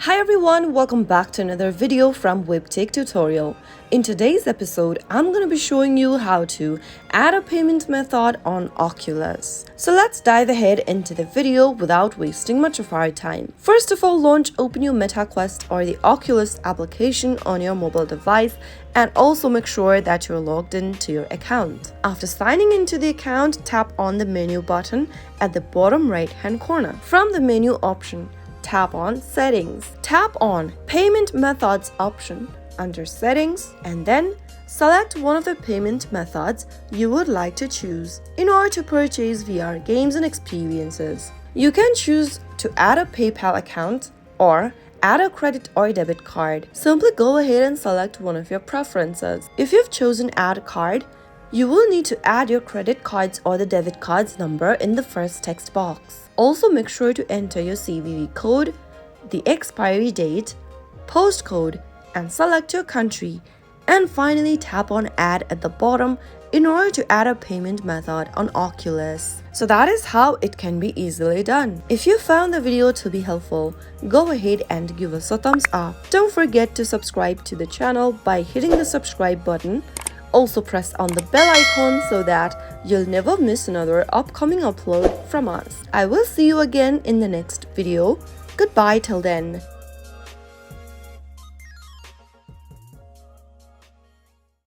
Hi everyone, welcome back to another video from Webtech Tutorial. In today's episode, I'm going to be showing you how to add a payment method on Oculus. So let's dive ahead into the video without wasting much of our time. First of all, launch Open your MetaQuest or the Oculus application on your mobile device and also make sure that you're logged into your account. After signing into the account, tap on the menu button at the bottom right hand corner. From the menu option, tap on Settings. Tap on Payment Methods option under Settings and then select one of the payment methods you would like to choose in order to purchase VR games and experiences. You can choose to add a PayPal account or add a credit or debit card. Simply go ahead and select one of your preferences. If you've chosen Add a Card, you will need to add your credit cards or the debit card's number in the first text box. Also make sure to enter your CVV code, the expiry date, postcode, and select your country. And finally tap on Add at the bottom in order to add a payment method on Oculus. So that is how it can be easily done. If you found the video to be helpful, go ahead and give us a thumbs up. Don't forget to subscribe to the channel by hitting the subscribe button. Also press on the bell icon so that you'll never miss another upcoming upload from us. I will see you again in the next video. Goodbye till then.